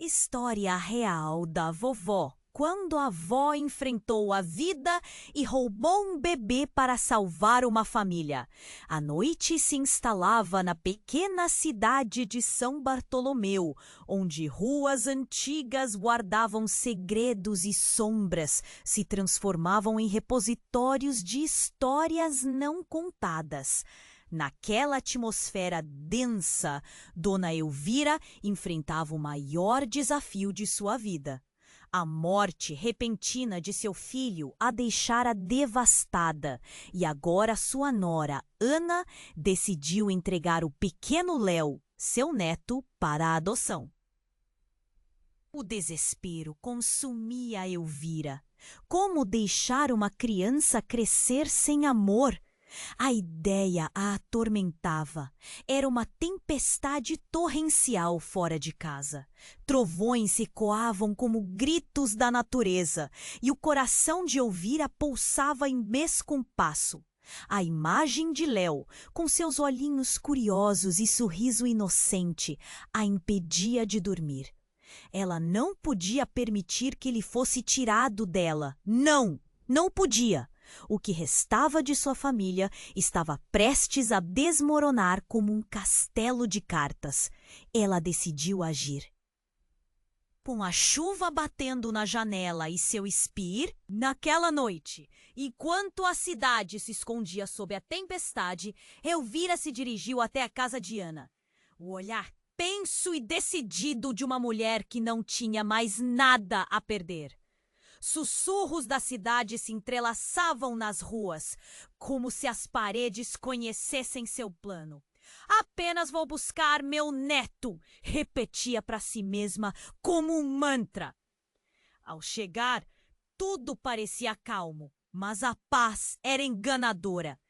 História real da vovó, quando a avó enfrentou a vida e roubou um bebê para salvar uma família. A noite se instalava na pequena cidade de São Bartolomeu, onde ruas antigas guardavam segredos e sombras, se transformavam em repositórios de histórias não contadas. Naquela atmosfera densa, Dona Elvira enfrentava o maior desafio de sua vida. A morte repentina de seu filho a deixara devastada, e agora sua nora, Ana, decidiu entregar o pequeno Léo, seu neto, para a adoção. O desespero consumia a Elvira. Como deixar uma criança crescer sem amor? A ideia a atormentava. Era uma tempestade torrencial fora de casa. Trovões ecoavam como gritos da natureza, e o coração de Elvira pulsava em descompasso. A imagem de Léo, com seus olhinhos curiosos e sorriso inocente, a impedia de dormir. Ela não podia permitir que ele fosse tirado dela. Não, não podia. O que restava de sua família estava prestes a desmoronar como um castelo de cartas. Ela decidiu agir. Com a chuva batendo na janela e seu espir, naquela noite, enquanto a cidade se escondia sob a tempestade, Elvira se dirigiu até a casa de Ana. O olhar tenso e decidido de uma mulher que não tinha mais nada a perder. Sussurros da cidade se entrelaçavam nas ruas, como se as paredes conhecessem seu plano. Apenas vou buscar meu neto, repetia para si mesma como um mantra. Ao chegar, tudo parecia calmo, mas a paz era enganadora.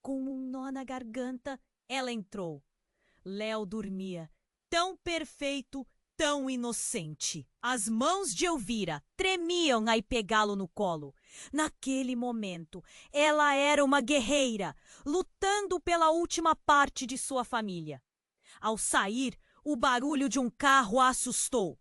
Com um nó na garganta, ela entrou. Léo dormia, tão perfeito, tão inocente. As mãos de Elvira tremiam ao pegá-lo no colo. Naquele momento, ela era uma guerreira, lutando pela última parte de sua família. Ao sair, o barulho de um carro a assustou.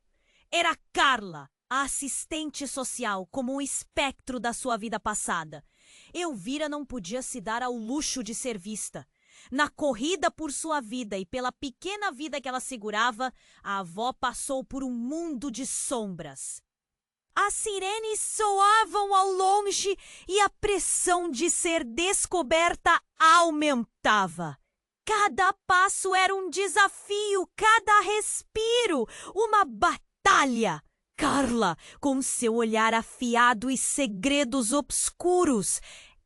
Era Carla, a assistente social, como um espectro da sua vida passada. Elvira não podia se dar ao luxo de ser vista. Na corrida por sua vida e pela pequena vida que ela segurava, a avó passou por um mundo de sombras. As sirenes soavam ao longe e a pressão de ser descoberta aumentava. Cada passo era um desafio, cada respiro, uma batalha. Carla, com seu olhar afiado e segredos obscuros,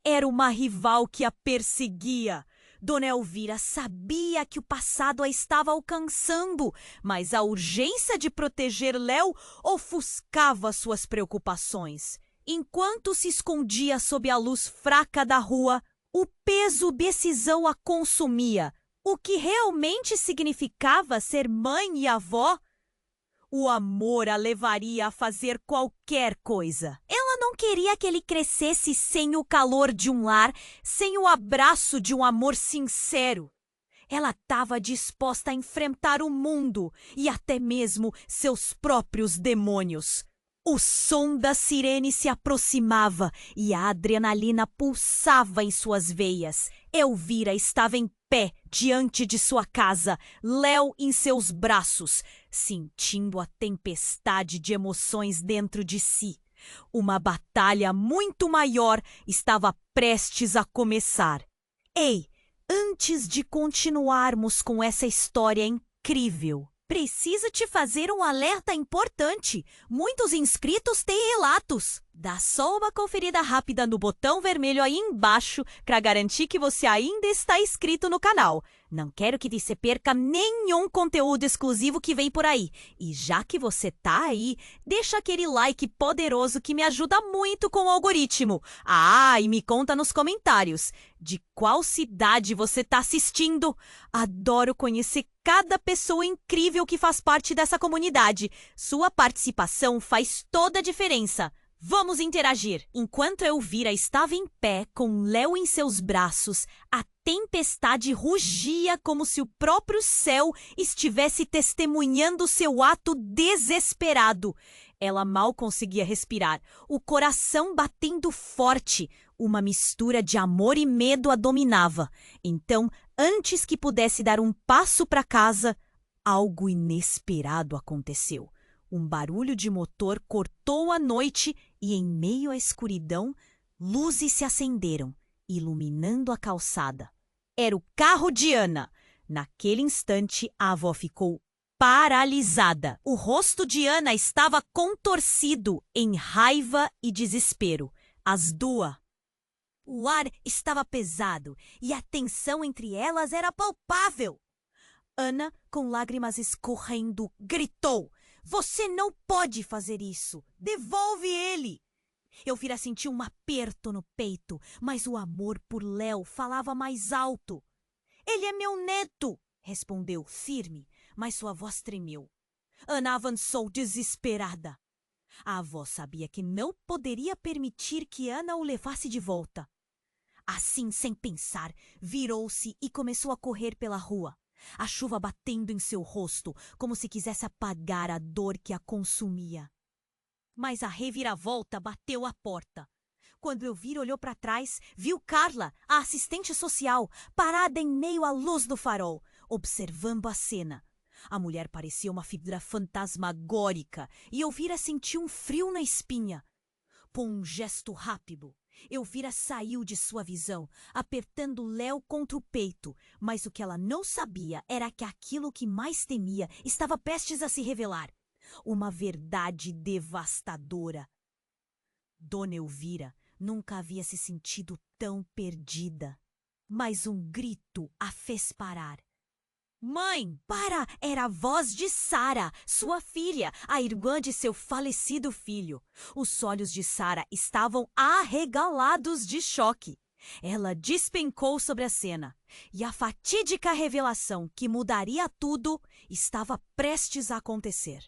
era uma rival que a perseguia. Dona Elvira sabia que o passado a estava alcançando, mas a urgência de proteger Léo ofuscava suas preocupações. Enquanto se escondia sob a luz fraca da rua, o peso decisão a consumia. O que realmente significava ser mãe e avó? O amor a levaria a fazer qualquer coisa. Ela não queria que ele crescesse sem o calor de um lar, sem o abraço de um amor sincero. Ela estava disposta a enfrentar o mundo e até mesmo seus próprios demônios. O som da sirene se aproximava e a adrenalina pulsava em suas veias. Elvira estava em pé diante de sua casa, Léo em seus braços, sentindo a tempestade de emoções dentro de si. Uma batalha muito maior estava prestes a começar. Ei, antes de continuarmos com essa história incrível, preciso te fazer um alerta importante. Muitos inscritos têm relatos. Dá só uma conferida rápida no botão vermelho aí embaixo para garantir que você ainda está inscrito no canal. Não quero que você perca nenhum conteúdo exclusivo que vem por aí. E já que você tá aí, deixa aquele like poderoso que me ajuda muito com o algoritmo. Ah, e me conta nos comentários de qual cidade você tá assistindo. Adoro conhecer cada pessoa incrível que faz parte dessa comunidade. Sua participação faz toda a diferença. Vamos interagir. Enquanto Elvira estava em pé, com Léo em seus braços, a tempestade rugia como se o próprio céu estivesse testemunhando seu ato desesperado. Ela mal conseguia respirar, o coração batendo forte. Uma mistura de amor e medo a dominava. Então, antes que pudesse dar um passo para casa, algo inesperado aconteceu. Um barulho de motor cortou a noite e, em meio à escuridão, luzes se acenderam, iluminando a calçada. Era o carro de Ana. Naquele instante, a avó ficou paralisada. O rosto de Ana estava contorcido em raiva e desespero. As duas. O ar estava pesado e a tensão entre elas era palpável. Ana, com lágrimas escorrendo, gritou: "Você não pode fazer isso! Devolve ele!" Elvira sentiu um aperto no peito, mas o amor por Léo falava mais alto. "Ele é meu neto!" respondeu firme, mas sua voz tremeu. Ana avançou desesperada. A avó sabia que não poderia permitir que Ana o levasse de volta. Assim, sem pensar, virou-se e começou a correr pela rua. A chuva batendo em seu rosto, como se quisesse apagar a dor que a consumia. Mas a reviravolta bateu à porta. Quando Elvira olhou para trás, viu Carla, a assistente social, parada em meio à luz do farol, observando a cena. A mulher parecia uma figura fantasmagórica e Elvira sentiu um frio na espinha. Com um gesto rápido, Elvira saiu de sua visão, apertando Léo contra o peito, mas o que ela não sabia era que aquilo que mais temia estava prestes a se revelar. Uma verdade devastadora. Dona Elvira nunca havia se sentido tão perdida. Mas um grito a fez parar. "Mãe, para!" Era a voz de Sara, sua filha, a irmã de seu falecido filho. Os olhos de Sara estavam arregalados de choque. Ela despencou sobre a cena, e a fatídica revelação que mudaria tudo estava prestes a acontecer.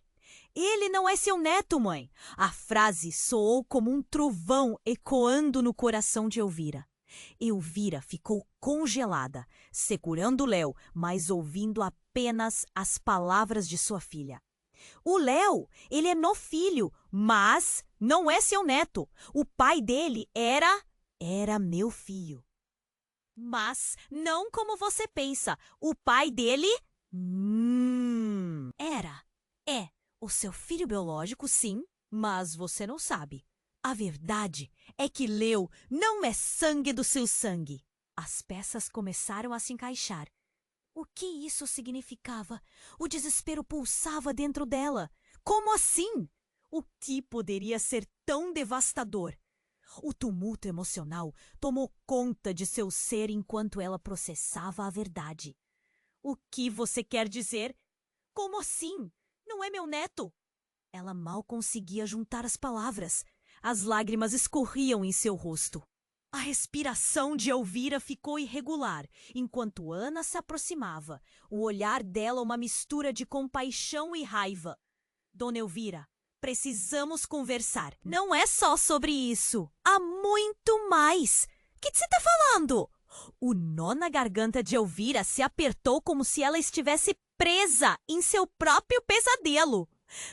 "Ele não é seu neto, mãe!" A frase soou como um trovão ecoando no coração de Elvira. Elvira ficou congelada, segurando Léo, mas ouvindo apenas as palavras de sua filha. "O Léo, ele é meu filho, mas não é seu neto. O pai dele era meu filho." "Mas não como você pensa. O pai dele é o seu filho biológico, sim, mas você não sabe. A verdade é que Léo não é sangue do seu sangue." As peças começaram a se encaixar. O que isso significava? O desespero pulsava dentro dela. Como assim? O que poderia ser tão devastador? O tumulto emocional tomou conta de seu ser enquanto ela processava a verdade. "O que você quer dizer? Como assim? Não é meu neto?" Ela mal conseguia juntar as palavras. As lágrimas escorriam em seu rosto. A respiração de Elvira ficou irregular, enquanto Ana se aproximava. O olhar dela uma mistura de compaixão e raiva. "Dona Elvira, precisamos conversar. Não é só sobre isso. Há muito mais. O que você está falando?" O nó na garganta de Elvira se apertou como se ela estivesse presa em seu próprio pesadelo.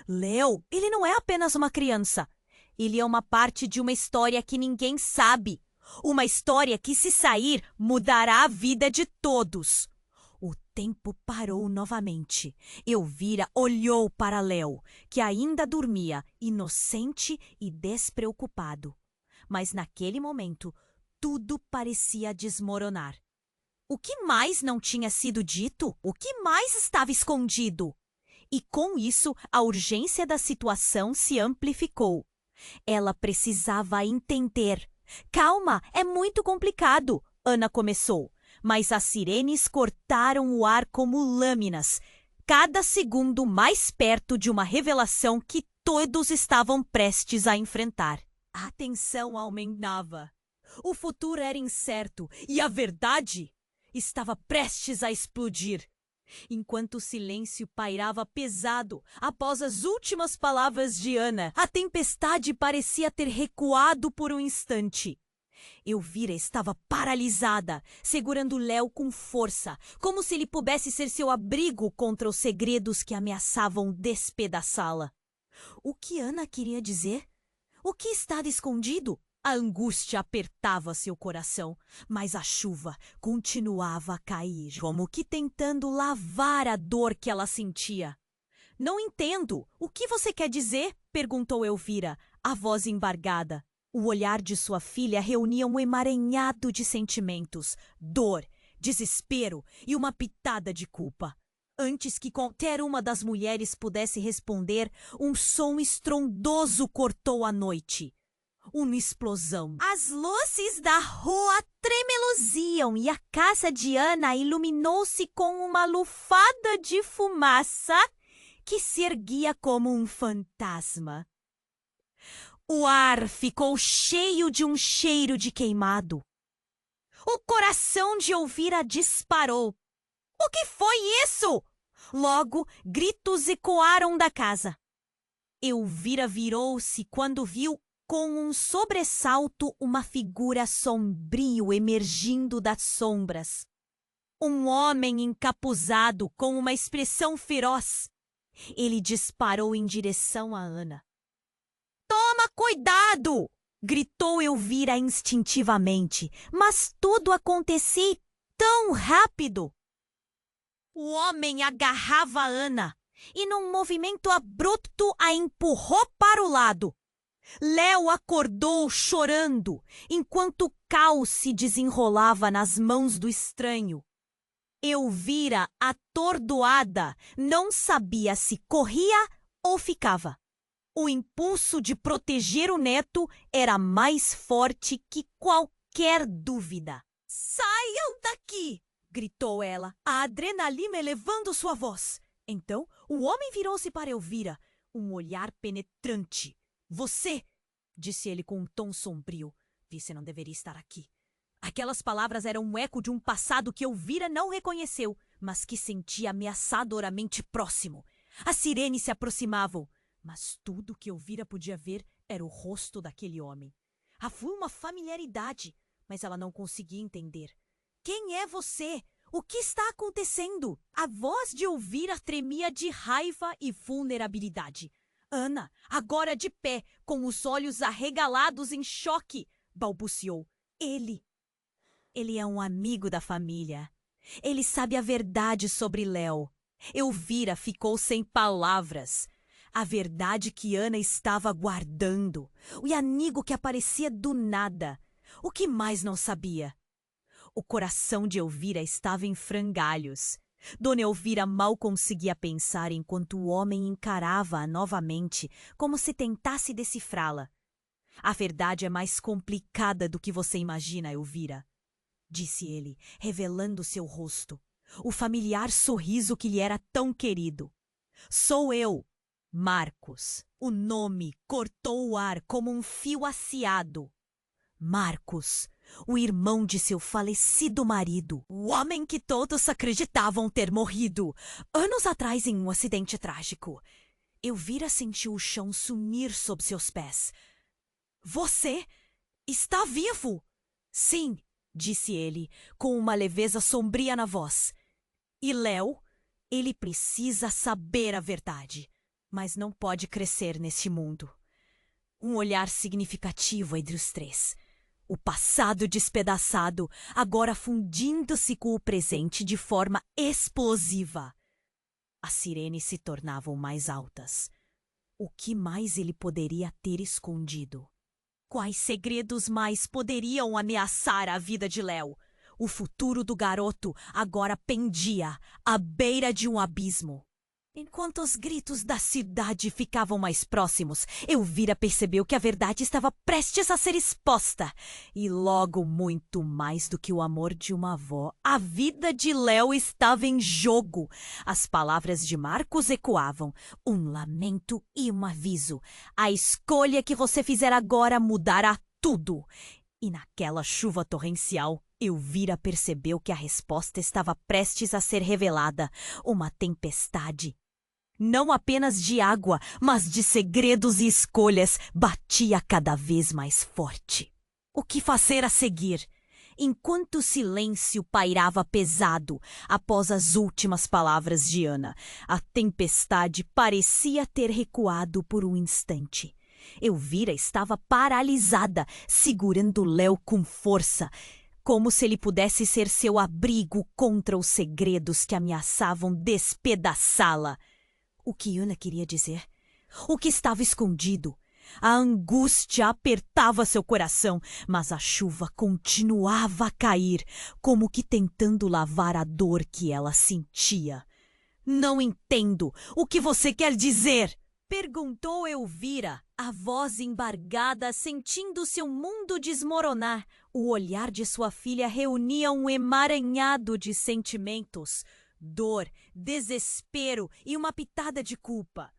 Léo, ele não é apenas uma criança. Ele é uma parte de uma história que ninguém sabe. Uma história que, se sair, mudará a vida de todos. O tempo parou novamente. Elvira olhou para Léo, que ainda dormia, inocente e despreocupado. Mas naquele momento, tudo parecia desmoronar. O que mais não tinha sido dito? O que mais estava escondido? E com isso, a urgência da situação se amplificou. Ela precisava entender. "Calma, é muito complicado", Ana começou, mas as sirenes cortaram o ar como lâminas, cada segundo mais perto de uma revelação que todos estavam prestes a enfrentar. A tensão aumentava. O futuro era incerto e a verdade estava prestes a explodir. Enquanto o silêncio pairava pesado após as últimas palavras de Ana, a tempestade parecia ter recuado por um instante. Elvira estava paralisada, segurando Léo com força, como se ele pudesse ser seu abrigo contra os segredos que ameaçavam despedaçá-la. O que Ana queria dizer? O que estava escondido? A angústia apertava seu coração, mas a chuva continuava a cair, como que tentando lavar a dor que ela sentia. Não entendo. O que você quer dizer? Perguntou Elvira, a voz embargada. O olhar de sua filha reunia um emaranhado de sentimentos, dor, desespero e uma pitada de culpa. Antes que qualquer uma das mulheres pudesse responder, um som estrondoso cortou a noite. Uma explosão. As luzes da rua tremeluziam e a casa de Ana iluminou-se com uma lufada de fumaça que se erguia como um fantasma. O ar ficou cheio de um cheiro de queimado. O coração de Elvira disparou. O que foi isso? Logo, gritos ecoaram da casa. Elvira virou-se quando viu, com um sobressalto, uma figura sombrio emergindo das sombras. Um homem encapuzado com uma expressão feroz. Ele disparou em direção a Ana. Toma cuidado! Gritou Elvira instintivamente, mas tudo acontecia tão rápido. O homem agarrava Ana e, num movimento abrupto, a empurrou para o lado. Léo acordou chorando, enquanto o caos se desenrolava nas mãos do estranho. Elvira, atordoada, não sabia se corria ou ficava. O impulso de proteger o neto era mais forte que qualquer dúvida. Saiam daqui! Gritou ela, a adrenalina elevando sua voz. Então, o homem virou-se para Elvira, um olhar penetrante. Você, disse ele com um tom sombrio, você não deveria estar aqui. Aquelas palavras eram um eco de um passado que Elvira não reconheceu, mas que sentia ameaçadoramente próximo. As sirenes se aproximavam, mas tudo que Elvira podia ver era o rosto daquele homem. Havia uma familiaridade, mas ela não conseguia entender. Quem é você? O que está acontecendo? A voz de Elvira tremia de raiva e vulnerabilidade. Ana, agora de pé, com os olhos arregalados em choque, balbuciou. Ele é um amigo da família. Ele sabe a verdade sobre Léo. Elvira ficou sem palavras. A verdade que Ana estava guardando. O amigo que aparecia do nada. O que mais não sabia? O coração de Elvira estava em frangalhos. Dona Elvira mal conseguia pensar enquanto o homem encarava-a novamente, como se tentasse decifrá-la. A verdade é mais complicada do que você imagina, Elvira, disse ele, revelando seu rosto, o familiar sorriso que lhe era tão querido. Sou eu, Marcos. O nome cortou o ar como um fio aciado. Marcos, o irmão de seu falecido marido, o homem que todos acreditavam ter morrido anos atrás em um acidente trágico. Elvira sentiu o chão sumir sob seus pés. Você está vivo? Sim, disse ele, com uma leveza sombria na voz. E Léo? Ele precisa saber a verdade, mas não pode crescer neste mundo. Um olhar significativo entre os três. O passado despedaçado, agora fundindo-se com o presente de forma explosiva. As sirenes se tornavam mais altas. O que mais ele poderia ter escondido? Quais segredos mais poderiam ameaçar a vida de Léo? O futuro do garoto agora pendia à beira de um abismo. Enquanto os gritos da cidade ficavam mais próximos, Elvira percebeu que a verdade estava prestes a ser exposta. E logo, muito mais do que o amor de uma avó, a vida de Léo estava em jogo. As palavras de Marcos ecoavam, um lamento e um aviso. A escolha que você fizer agora mudará tudo. E naquela chuva torrencial, Elvira percebeu que a resposta estava prestes a ser revelada. Uma tempestade. Não apenas de água, mas de segredos e escolhas, batia cada vez mais forte. O que fazer a seguir? Enquanto o silêncio pairava pesado após as últimas palavras de Ana, a tempestade parecia ter recuado por um instante. Elvira estava paralisada, segurando Léo com força, como se ele pudesse ser seu abrigo contra os segredos que ameaçavam despedaçá-la. O que Ana queria dizer? O que estava escondido? A angústia apertava seu coração, mas a chuva continuava a cair, como que tentando lavar a dor que ela sentia. Não entendo. O que você quer dizer? Perguntou Elvira, a voz embargada, sentindo seu mundo desmoronar. O olhar de sua filha reunia um emaranhado de sentimentos. Dor, desespero e uma pitada de culpa.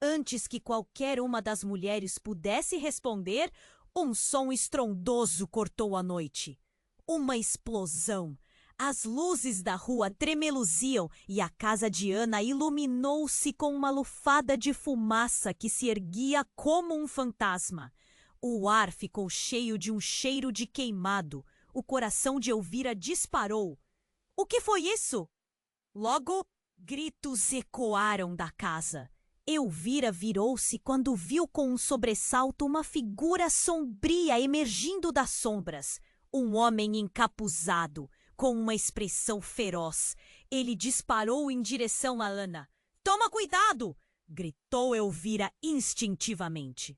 Antes que qualquer uma das mulheres pudesse responder, um som estrondoso cortou a noite. Uma explosão. As luzes da rua tremeluziam e a casa de Ana iluminou-se com uma lufada de fumaça que se erguia como um fantasma. O ar ficou cheio de um cheiro de queimado. O coração de Elvira disparou. O que foi isso? Logo, gritos ecoaram da casa. Elvira virou-se quando viu com um sobressalto uma figura sombria emergindo das sombras. Um homem encapuzado, com uma expressão feroz. Ele disparou em direção a Ana. "Toma cuidado!" gritou Elvira instintivamente.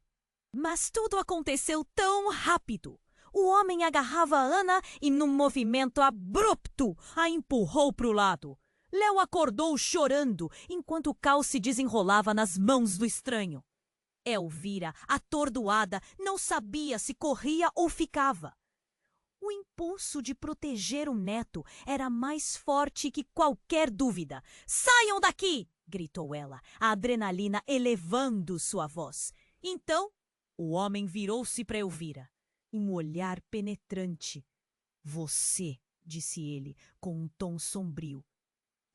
Mas tudo aconteceu tão rápido. O homem agarrava Ana e, num movimento abrupto, a empurrou para o lado. Léo acordou chorando, enquanto o caos se desenrolava nas mãos do estranho. Elvira, atordoada, não sabia se corria ou ficava. O impulso de proteger o neto era mais forte que qualquer dúvida. "Saiam daqui!" gritou ela, a adrenalina elevando sua voz. Então, o homem virou-se para Elvira. Um olhar penetrante. "Você", disse ele, com um tom sombrio.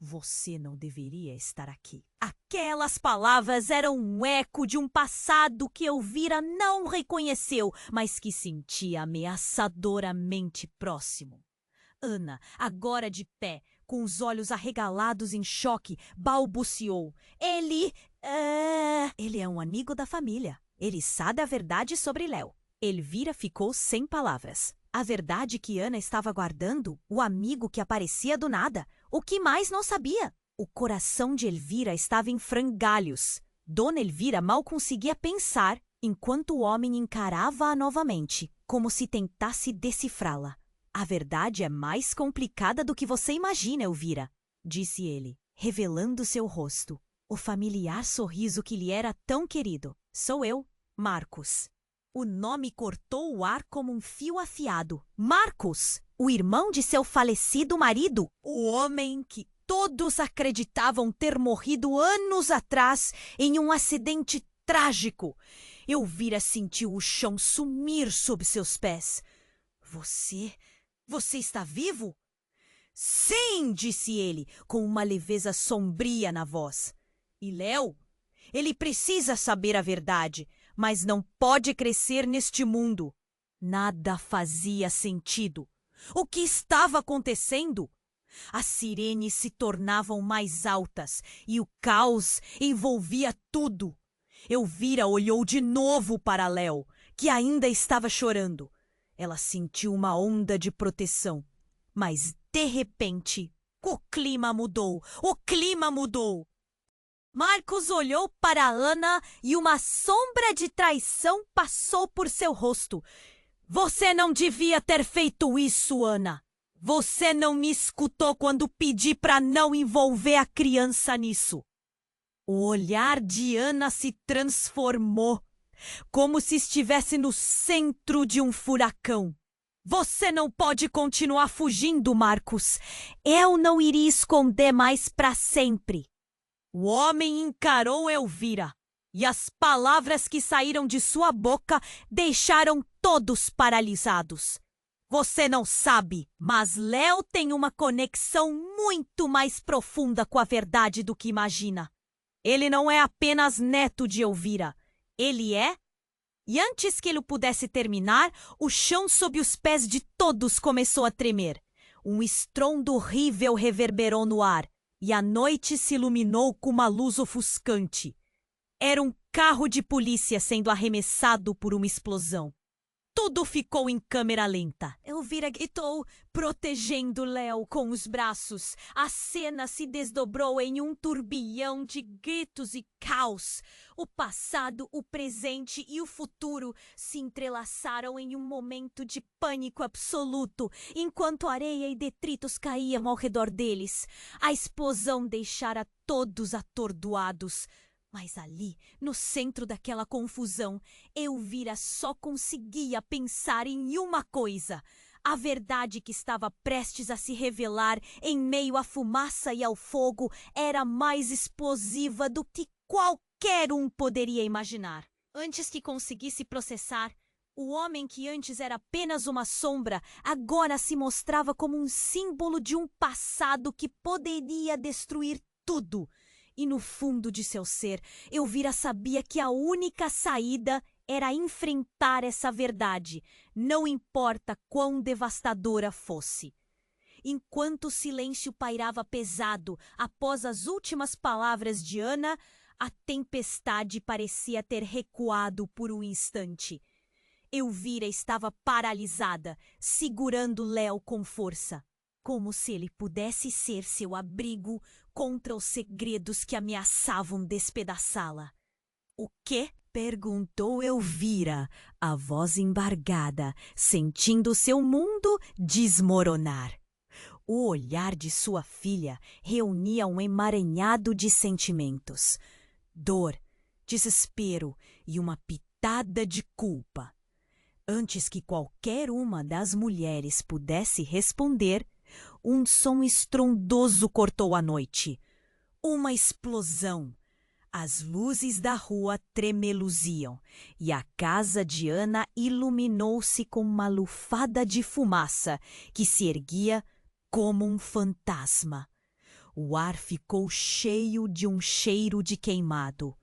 "Você não deveria estar aqui." Aquelas palavras eram um eco de um passado que Elvira não reconheceu, mas que sentia ameaçadoramente próximo. Ana, agora de pé, com os olhos arregalados em choque, balbuciou. Ele é um amigo da família. Ele sabe a verdade sobre Léo." Elvira ficou sem palavras. A verdade que Ana estava guardando? O amigo que aparecia do nada? O que mais não sabia? O coração de Elvira estava em frangalhos. Dona Elvira mal conseguia pensar, enquanto o homem encarava-a novamente, como se tentasse decifrá-la. "A verdade é mais complicada do que você imagina, Elvira", disse ele, revelando seu rosto. O familiar sorriso que lhe era tão querido. "Sou eu, Marcos." O nome cortou o ar como um fio afiado. Marcos, o irmão de seu falecido marido, o homem que todos acreditavam ter morrido anos atrás em um acidente trágico. Elvira sentiu o chão sumir sob seus pés. Você está vivo?" "Sim", disse ele, com uma leveza sombria na voz. "E Léo? Ele precisa saber a verdade, mas não pode crescer neste mundo." Nada fazia sentido. O que estava acontecendo? As sirenes se tornavam mais altas e o caos envolvia tudo. Elvira olhou de novo para Léo, que ainda estava chorando. Ela sentiu uma onda de proteção, mas de repente o clima mudou. O clima mudou. Marcos olhou para Ana e uma sombra de traição passou por seu rosto. "Você não devia ter feito isso, Ana. Você não me escutou quando pedi para não envolver a criança nisso." O olhar de Ana se transformou, como se estivesse no centro de um furacão. "Você não pode continuar fugindo, Marcos. Eu não iria esconder mais para sempre." O homem encarou Elvira, e as palavras que saíram de sua boca deixaram todos paralisados. Você não sabe, mas Léo tem uma conexão muito mais profunda com a verdade do que imagina. Ele não é apenas neto de Elvira. Ele é... E antes que ele pudesse terminar, o chão sob os pés de todos começou a tremer. Um estrondo horrível reverberou no ar, e a noite se iluminou com uma luz ofuscante. Era um carro de polícia sendo arremessado por uma explosão. Tudo ficou em câmera lenta. Elvira gritou, protegendo Léo com os braços. A cena se desdobrou em um turbilhão de gritos e caos. O passado, o presente e o futuro se entrelaçaram em um momento de pânico absoluto, enquanto areia e detritos caíam ao redor deles. A explosão deixara todos atordoados. Mas ali, no centro daquela confusão, Elvira só conseguia pensar em uma coisa. A verdade que estava prestes a se revelar em meio à fumaça e ao fogo era mais explosiva do que qualquer um poderia imaginar. Antes que conseguisse processar, o homem que antes era apenas uma sombra, agora se mostrava como um símbolo de um passado que poderia destruir tudo. E no fundo de seu ser, Elvira sabia que a única saída era enfrentar essa verdade, não importa quão devastadora fosse. Enquanto o silêncio pairava pesado após as últimas palavras de Ana, a tempestade parecia ter recuado por um instante. Elvira estava paralisada, segurando Léo com força, como se ele pudesse ser seu abrigo contra os segredos que ameaçavam despedaçá-la. O quê? Perguntou Elvira, a voz embargada, sentindo seu mundo desmoronar. O olhar de sua filha reunia um emaranhado de sentimentos. Dor, desespero e uma pitada de culpa. Antes que qualquer uma das mulheres pudesse responder, um som estrondoso cortou a noite. Uma explosão. As luzes da rua tremeluziam e a casa de Ana iluminou-se com uma lufada de fumaça que se erguia como um fantasma. O ar ficou cheio de um cheiro de queimado.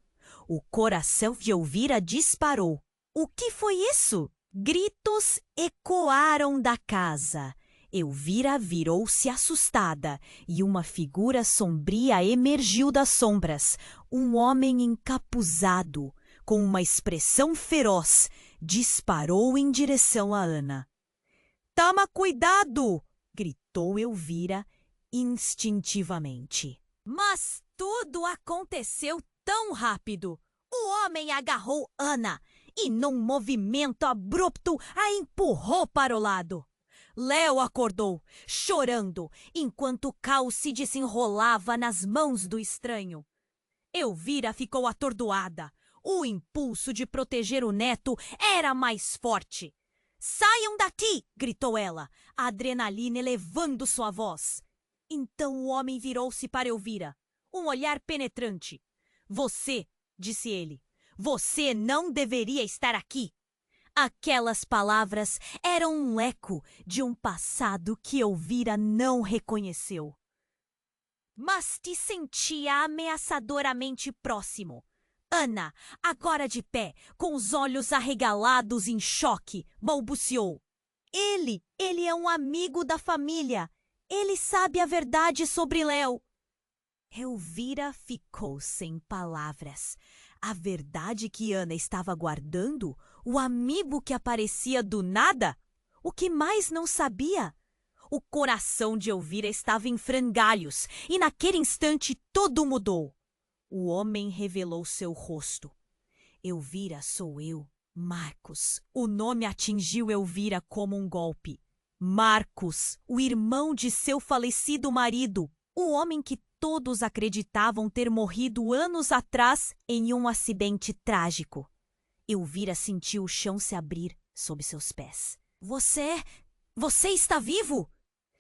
O coração de Elvira disparou. O que foi isso? Gritos ecoaram da casa. Elvira virou-se assustada e uma figura sombria emergiu das sombras. Um homem encapuzado, com uma expressão feroz, disparou em direção a Ana. "Toma cuidado!" gritou Elvira instintivamente. Mas tudo aconteceu tão rápido. O homem agarrou Ana e, num movimento abrupto, a empurrou para o lado. Léo acordou, chorando, enquanto o caos se desenrolava nas mãos do estranho. Elvira ficou atordoada. O impulso de proteger o neto era mais forte. "Saiam daqui!" gritou ela, a adrenalina elevando sua voz. Então o homem virou-se para Elvira, um olhar penetrante. "Você", disse ele, "você não deveria estar aqui." Aquelas palavras eram um eco de um passado que Elvira não reconheceu. Mas te sentia ameaçadoramente próximo. Ana, agora de pé, com os olhos arregalados em choque, balbuciou. Ele é um amigo da família. Ele sabe a verdade sobre Léo." Elvira ficou sem palavras. A verdade que Ana estava guardando? O amigo que aparecia do nada? O que mais não sabia? O coração de Elvira estava em frangalhos e naquele instante tudo mudou. O homem revelou seu rosto. "Elvira, sou eu, Marcos." O nome atingiu Elvira como um golpe. Marcos, o irmão de seu falecido marido, o homem que todos acreditavam ter morrido anos atrás em um acidente trágico. Elvira sentiu o chão se abrir sob seus pés. Você está vivo?"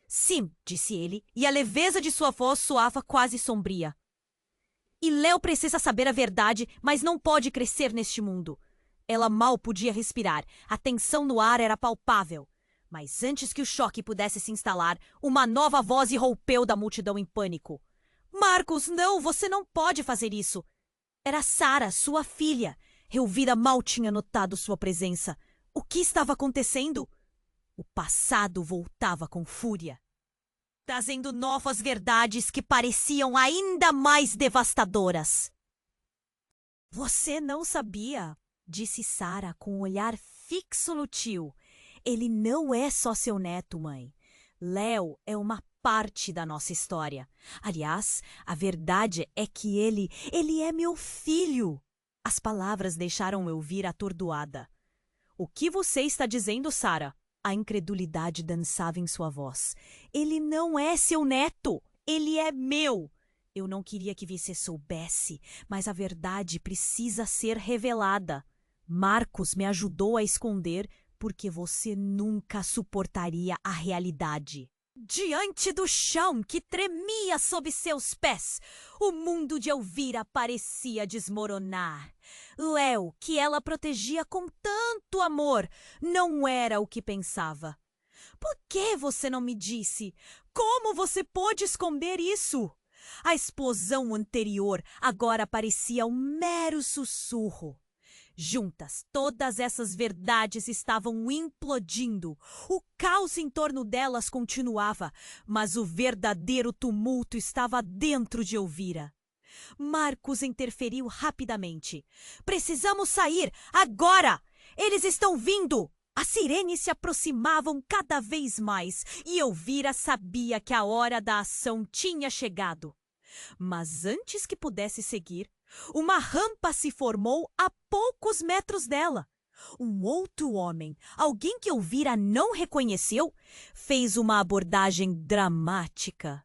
"Sim", disse ele, e a leveza de sua voz soava quase sombria. "E Léo precisa saber a verdade, mas não pode crescer neste mundo." Ela mal podia respirar. A tensão no ar era palpável. Mas antes que o choque pudesse se instalar, uma nova voz irrompeu da multidão em pânico. Marcos, não, você não pode fazer isso. Era Sara, sua filha. Elvira mal tinha notado sua presença. O que estava acontecendo? O passado voltava com fúria, trazendo novas verdades que pareciam ainda mais devastadoras. Você não sabia, disse Sara com um olhar fixo no tio. Ele não é só seu neto, mãe. Léo é uma parte da nossa história. Aliás, a verdade é que ele é meu filho. As palavras deixaram Elvira atordoada. O que você está dizendo, Sara? A incredulidade dançava em sua voz. Ele não é seu neto. Ele é meu. Eu não queria que você soubesse, mas a verdade precisa ser revelada. Marcos me ajudou a esconder porque você nunca suportaria a realidade. Diante do chão que tremia sob seus pés, o mundo de Elvira parecia desmoronar. Léo, que ela protegia com tanto amor, não era o que pensava. Por que você não me disse? Como você pôde esconder isso? A explosão anterior agora parecia um mero sussurro. Juntas, todas essas verdades estavam implodindo. O caos em torno delas continuava, mas o verdadeiro tumulto estava dentro de Elvira. Marcos interferiu rapidamente. Precisamos sair, agora! Eles estão vindo! As sirenes se aproximavam cada vez mais e Elvira sabia que a hora da ação tinha chegado. Mas antes que pudesse seguir, uma rampa se formou a poucos metros dela. Um outro homem, alguém que Elvira não reconheceu, fez uma abordagem dramática.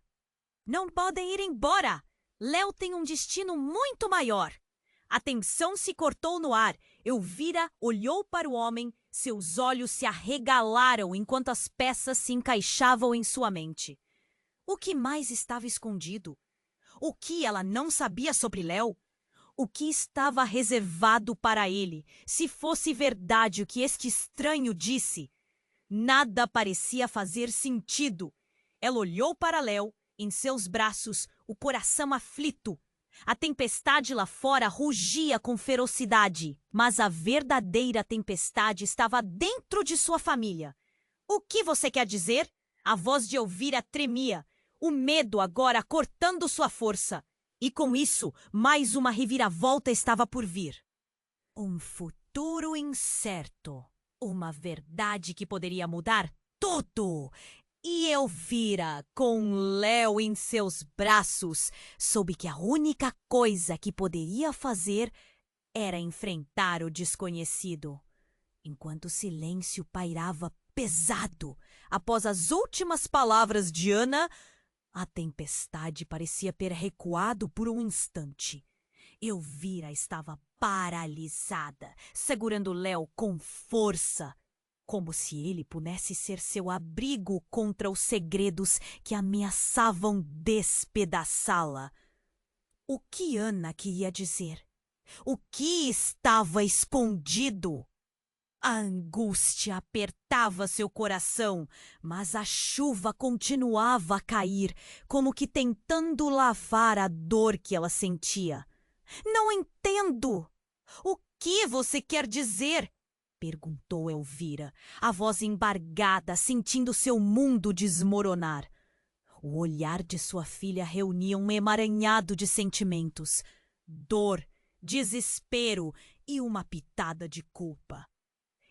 Não podem ir embora! Léo tem um destino muito maior. A tensão se cortou no ar. Elvira olhou para o homem, seus olhos se arregalaram enquanto as peças se encaixavam em sua mente. O que mais estava escondido? O que ela não sabia sobre Léo? O que estava reservado para ele, se fosse verdade o que este estranho disse? Nada parecia fazer sentido. Ela olhou para Léo, em seus braços, o coração aflito. A tempestade lá fora rugia com ferocidade, mas a verdadeira tempestade estava dentro de sua família. O que você quer dizer? A voz de Elvira tremia, o medo agora cortando sua força. E com isso, mais uma reviravolta estava por vir. Um futuro incerto. Uma verdade que poderia mudar tudo. E Elvira, com Léo em seus braços, soube que a única coisa que poderia fazer era enfrentar o desconhecido. Enquanto o silêncio pairava pesado após as últimas palavras de Ana, a tempestade parecia ter recuado por um instante. Elvira estava paralisada, segurando Léo com força, como se ele pudesse ser seu abrigo contra os segredos que ameaçavam despedaçá-la. O que Ana queria dizer? O que estava escondido? A angústia apertava seu coração, mas a chuva continuava a cair, como que tentando lavar a dor que ela sentia. Não entendo! O que você quer dizer? Perguntou Elvira, a voz embargada, sentindo seu mundo desmoronar. O olhar de sua filha reunia um emaranhado de sentimentos: dor, desespero e uma pitada de culpa.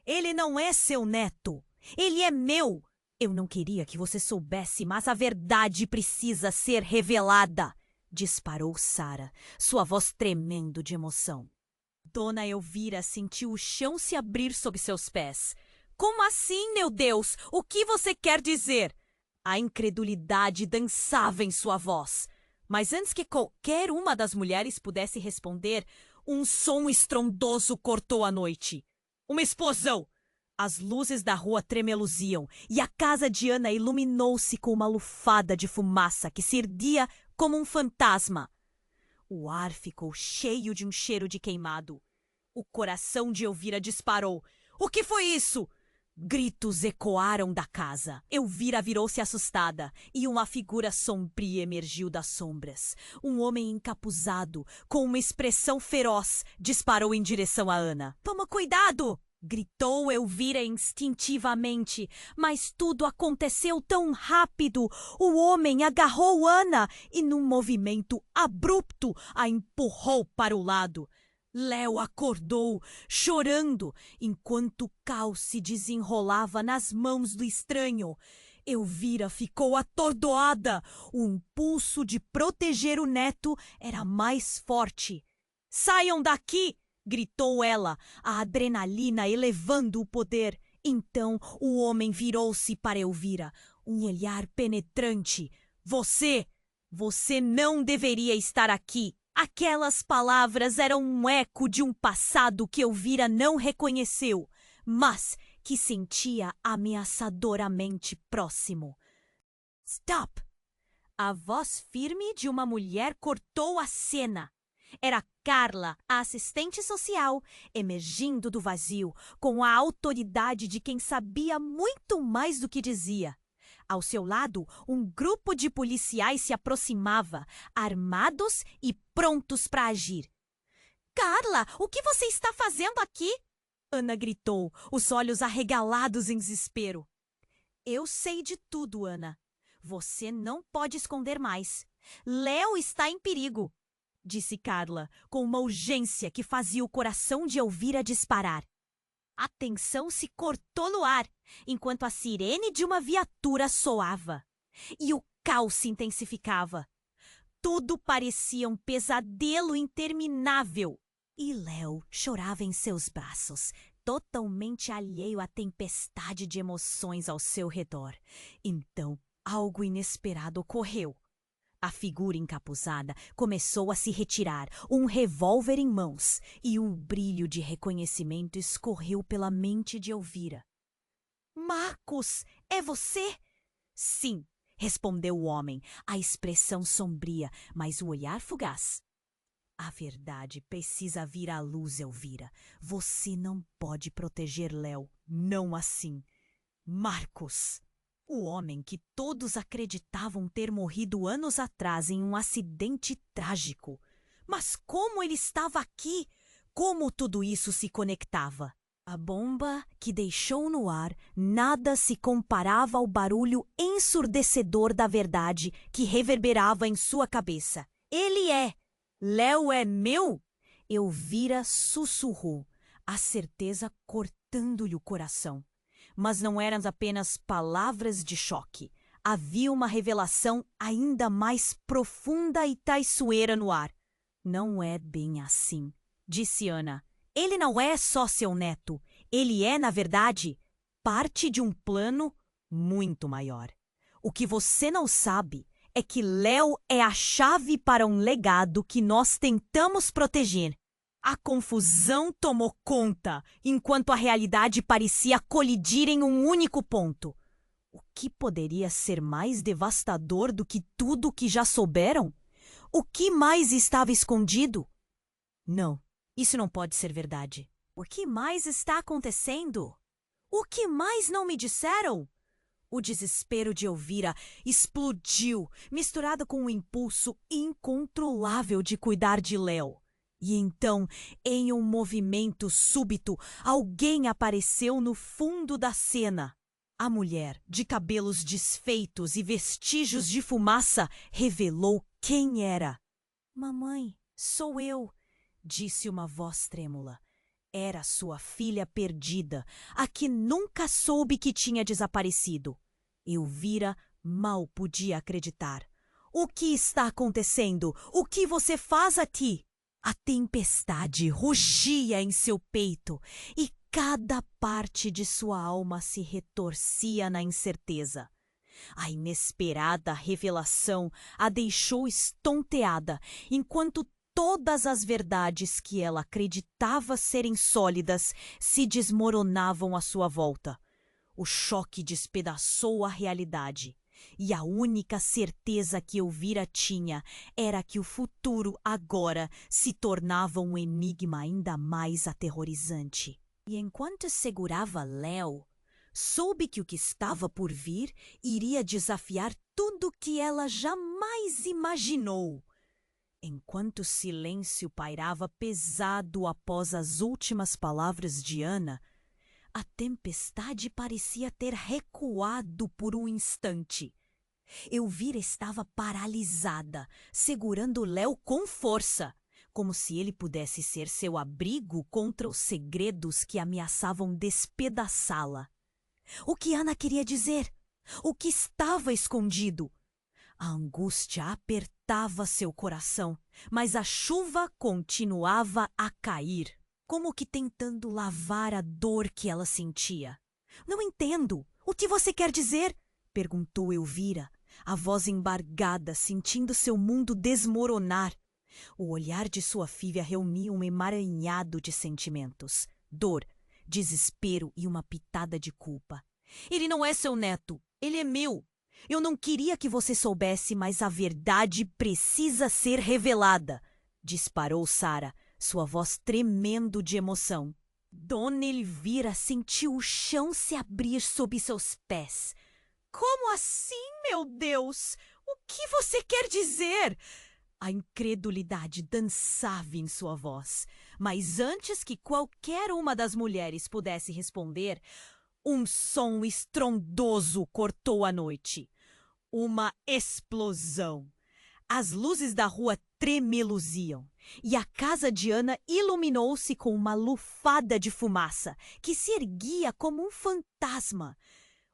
Ele não é seu neto. Ele é meu. Eu não queria que você soubesse, mas a verdade precisa ser revelada, disparou Sara, sua voz tremendo de emoção. Dona Elvira sentiu o chão se abrir sob seus pés. Como assim, meu Deus? O que você quer dizer? A incredulidade dançava em sua voz. Mas antes que qualquer uma das mulheres pudesse responder, um som estrondoso cortou a noite. Uma explosão! As luzes da rua tremeluziam e a casa de Ana iluminou-se com uma lufada de fumaça que se erguia como um fantasma. O ar ficou cheio de um cheiro de queimado. O coração de Elvira disparou. O que foi isso? Gritos ecoaram da casa. Elvira virou-se assustada e uma figura sombria emergiu das sombras. Um homem encapuzado, com uma expressão feroz, disparou em direção a Ana. "Toma cuidado!" gritou Elvira instintivamente, mas tudo aconteceu tão rápido. O homem agarrou Ana e, num movimento abrupto, a empurrou para o lado. Léo acordou, chorando, enquanto o caos se desenrolava nas mãos do estranho. Elvira ficou atordoada. O impulso de proteger o neto era mais forte. "Saiam daqui!" gritou ela, a adrenalina elevando o poder. Então o homem virou-se para Elvira, um olhar penetrante. Você não deveria estar aqui." Aquelas palavras eram um eco de um passado que Elvira não reconheceu, mas que sentia ameaçadoramente próximo. "Stop!" A voz firme de uma mulher cortou a cena. Era Carla, a assistente social, emergindo do vazio, com a autoridade de quem sabia muito mais do que dizia. Ao seu lado, um grupo de policiais se aproximava, armados e prontos para agir. "Carla, o que você está fazendo aqui?" Ana gritou, os olhos arregalados em desespero. "Eu sei de tudo, Ana. Você não pode esconder mais. Léo está em perigo", disse Carla, com uma urgência que fazia o coração de Elvira disparar. A tensão se cortou no ar, enquanto a sirene de uma viatura soava. E o caos se intensificava. Tudo parecia um pesadelo interminável. E Léo chorava em seus braços, totalmente alheio à tempestade de emoções ao seu redor. Então, algo inesperado ocorreu. A figura encapuzada começou a se retirar, um revólver em mãos, e um brilho de reconhecimento escorreu pela mente de Elvira. "Marcos, é você?" "Sim", respondeu o homem, a expressão sombria, mas o olhar fugaz. "A verdade precisa vir à luz, Elvira. Você não pode proteger Léo, não assim. Marcos." O homem que todos acreditavam ter morrido anos atrás em um acidente trágico. Mas como ele estava aqui? Como tudo isso se conectava? A bomba que deixou no ar nada se comparava ao barulho ensurdecedor da verdade que reverberava em sua cabeça. "Ele é! Léo é meu!" Elvira sussurrou, a certeza cortando-lhe o coração. Mas não eram apenas palavras de choque. Havia uma revelação ainda mais profunda e traiçoeira no ar. "Não é bem assim", disse Ana. "Ele não é só seu neto. Ele é, na verdade, parte de um plano muito maior. O que você não sabe é que Léo é a chave para um legado que nós tentamos proteger." A confusão tomou conta, enquanto a realidade parecia colidir em um único ponto. O que poderia ser mais devastador do que tudo o que já souberam? O que mais estava escondido? Não, isso não pode ser verdade. O que mais está acontecendo? O que mais não me disseram? O desespero de Elvira explodiu, misturado com um impulso incontrolável de cuidar de Léo. E então, em um movimento súbito, alguém apareceu no fundo da cena. A mulher, de cabelos desfeitos e vestígios de fumaça, revelou quem era. "Mamãe, sou eu", disse uma voz trêmula. Era sua filha perdida, a que nunca soube que tinha desaparecido. Elvira mal podia acreditar. "O que está acontecendo? O que você faz aqui?" A tempestade rugia em seu peito e cada parte de sua alma se retorcia na incerteza. A inesperada revelação a deixou estonteada, enquanto todas as verdades que ela acreditava serem sólidas se desmoronavam à sua volta. O choque despedaçou a realidade. E a única certeza que Elvira tinha era que o futuro agora se tornava um enigma ainda mais aterrorizante. E enquanto segurava Léo, Soube que o que estava por vir iria desafiar tudo que ela jamais imaginou. Enquanto o silêncio pairava pesado após as últimas palavras de Ana, a tempestade parecia ter recuado por um instante. Elvira estava paralisada, segurando Léo com força, como se ele pudesse ser seu abrigo contra os segredos que ameaçavam despedaçá-la. O que Ana queria dizer? O que estava escondido? A angústia apertava seu coração, mas a chuva continuava a cair, como que tentando lavar a dor que ela sentia. Não entendo. O que você quer dizer? Perguntou Elvira, a voz embargada, sentindo seu mundo desmoronar. O olhar de sua filha reunia um emaranhado de sentimentos: dor, desespero e uma pitada de culpa. Ele não é seu neto, ele é meu. Eu não queria que você soubesse, mas a verdade precisa ser revelada, disparou Sara, sua voz tremendo de emoção. Dona Elvira sentiu o chão se abrir sob seus pés. Como assim, meu Deus? O que você quer dizer? A incredulidade dançava em sua voz, mas antes que qualquer uma das mulheres pudesse responder, um som estrondoso cortou a noite. Uma explosão. As luzes da rua tremeluziam e a casa de Ana iluminou-se com uma lufada de fumaça que se erguia como um fantasma.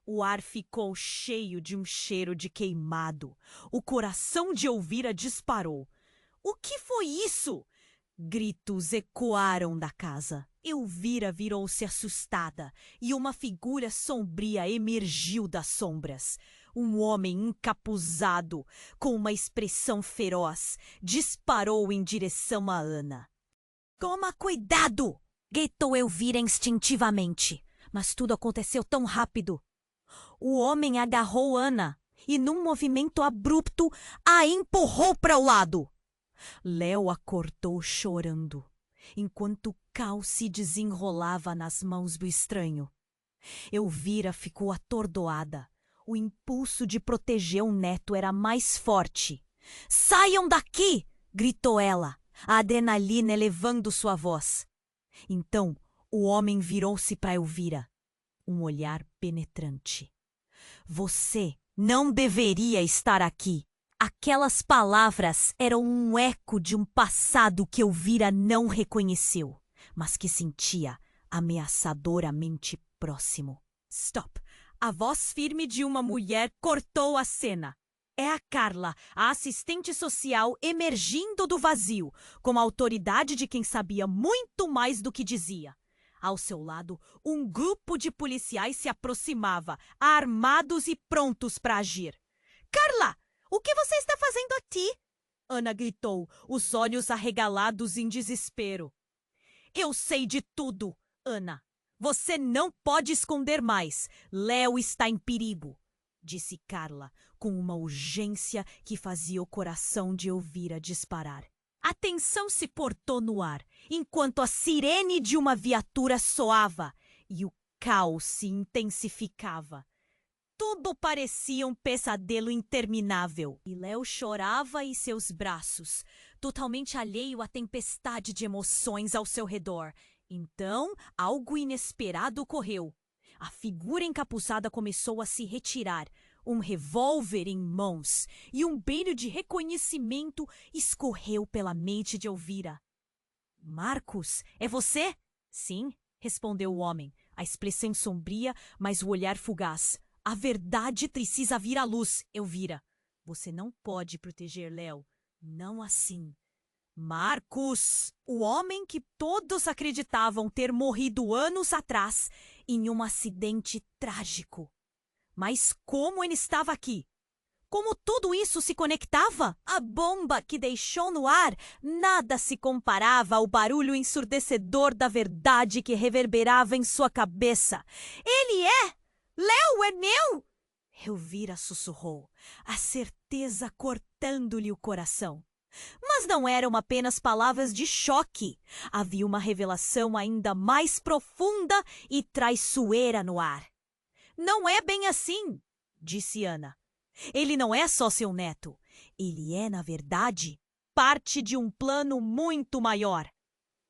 O ar ficou cheio de um cheiro de queimado. O coração de Elvira disparou. O que foi isso? Gritos ecoaram da casa. Elvira virou-se assustada e uma figura sombria emergiu das sombras. Um homem encapuzado, com uma expressão feroz, disparou em direção a Ana. Toma cuidado! Gritou Elvira instintivamente, mas tudo aconteceu tão rápido. O homem agarrou Ana e, num movimento abrupto, a empurrou para o lado. Léo acordou chorando, enquanto o caos se desenrolava nas mãos do estranho. Elvira ficou atordoada. O impulso de proteger o neto era mais forte. Saiam daqui! Gritou ela, a adrenalina elevando sua voz. Então, o homem virou-se para Elvira. Um olhar penetrante. Você não deveria estar aqui. Aquelas palavras eram um eco de um passado que Elvira não reconheceu, mas que sentia ameaçadoramente próximo. Stop! A voz firme de uma mulher cortou a cena. É a Carla, a assistente social, emergindo do vazio, com a autoridade de quem sabia muito mais do que dizia. Ao seu lado, um grupo de policiais se aproximava, armados e prontos para agir. Carla! O que você está fazendo aqui? Ana gritou, os olhos arregalados em desespero. Eu sei de tudo, Ana. Você não pode esconder mais. Léo está em perigo, disse Carla, com uma urgência que fazia o coração de Elvira disparar. A tensão se portou no ar, enquanto a sirene de uma viatura soava e o caos se intensificava. Tudo parecia um pesadelo interminável. E Léo chorava em seus braços, totalmente alheio à tempestade de emoções ao seu redor. Então, algo inesperado ocorreu. A figura encapuzada começou a se retirar, um revólver em mãos, e um brilho de reconhecimento escorreu pela mente de Elvira. Marcos, é você? Sim, respondeu o homem, a expressão sombria, mas o olhar fugaz. A verdade precisa vir à luz, Elvira. Você não pode proteger Léo. Não assim. Marcos! O homem que todos acreditavam ter morrido anos atrás em um acidente trágico. Mas como ele estava aqui? Como tudo isso se conectava? A bomba que deixou no ar nada se comparava ao barulho ensurdecedor da verdade que reverberava em sua cabeça. Ele é! Léo é meu! Elvira sussurrou, a certeza cortando-lhe o coração. Mas não eram apenas palavras de choque. Havia uma revelação ainda mais profunda e traiçoeira no ar. Não é bem assim, disse Ana. Ele não é só seu neto. Ele é, na verdade, parte de um plano muito maior.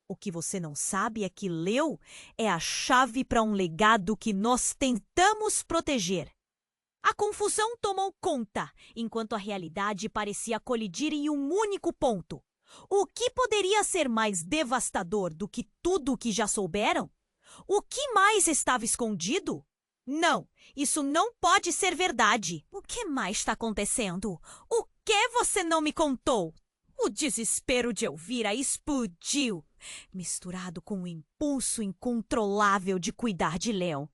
O que você não sabe é que Leo é a chave para um legado que nós tentamos proteger. A confusão tomou conta, enquanto a realidade parecia colidir em um único ponto. O que poderia ser mais devastador do que tudo o que já souberam? O que mais estava escondido? Não, isso não pode ser verdade. O que mais está acontecendo? O que você não me contou? O desespero de Elvira explodiu, misturado com o impulso incontrolável de cuidar de Léo.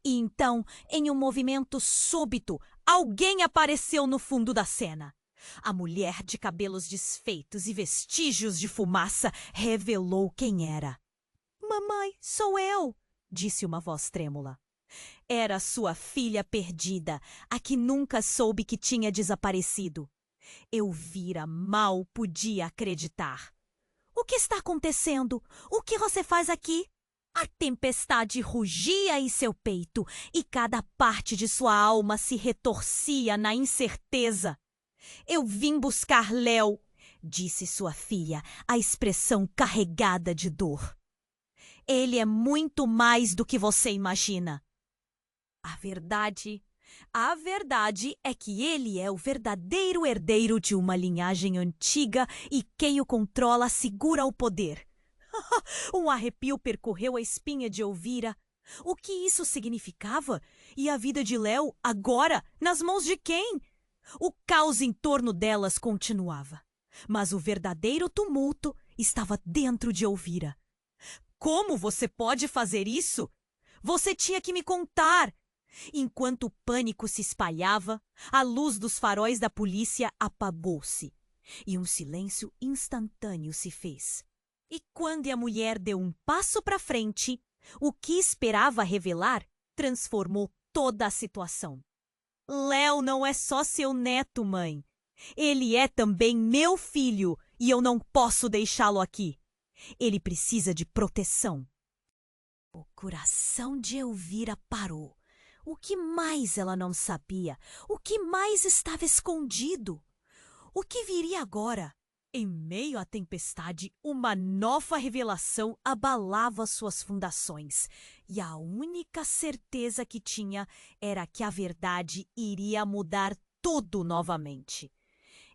E então, em um movimento súbito, alguém apareceu no fundo da cena. A mulher de cabelos desfeitos e vestígios de fumaça revelou quem era. "Mamãe, sou eu", disse uma voz trêmula. Era sua filha perdida, a que nunca soube que tinha desaparecido. Elvira mal podia acreditar. "O que está acontecendo? O que você faz aqui?" A tempestade rugia em seu peito e cada parte de sua alma se retorcia na incerteza. "Eu vim buscar Léo", disse sua filha, a expressão carregada de dor. "Ele é muito mais do que você imagina." A verdade é que ele é o verdadeiro herdeiro de uma linhagem antiga e quem o controla segura o poder. Um arrepio percorreu a espinha de Elvira. O que isso significava? E a vida de Léo, agora, nas mãos de quem? O caos em torno delas continuava. Mas o verdadeiro tumulto estava dentro de Elvira. "Como você pode fazer isso? Você tinha que me contar." Enquanto o pânico se espalhava, a luz dos faróis da polícia apagou-se e um silêncio instantâneo se fez. E quando a mulher deu um passo para frente, o que esperava revelar transformou toda a situação. "Léo não é só seu neto, mãe. Ele é também meu filho e eu não posso deixá-lo aqui. Ele precisa de proteção." O coração de Elvira parou. O que mais ela não sabia? O que mais estava escondido? O que viria agora? Em meio à tempestade, uma nova revelação abalava suas fundações. E a única certeza que tinha era que a verdade iria mudar tudo novamente.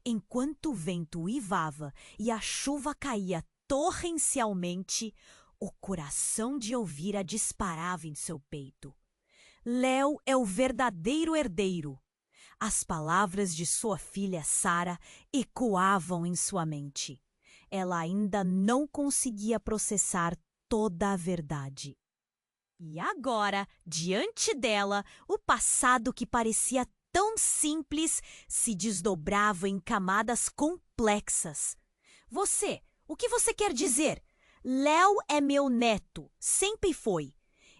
Enquanto o vento uivava e a chuva caía torrencialmente, o coração de Elvira disparava em seu peito. Léo é o verdadeiro herdeiro. As palavras de sua filha Sara ecoavam em sua mente. Ela ainda não conseguia processar toda a verdade. E agora, diante dela, o passado que parecia tão simples se desdobrava em camadas complexas. O que você quer dizer? Léo é meu neto, sempre foi.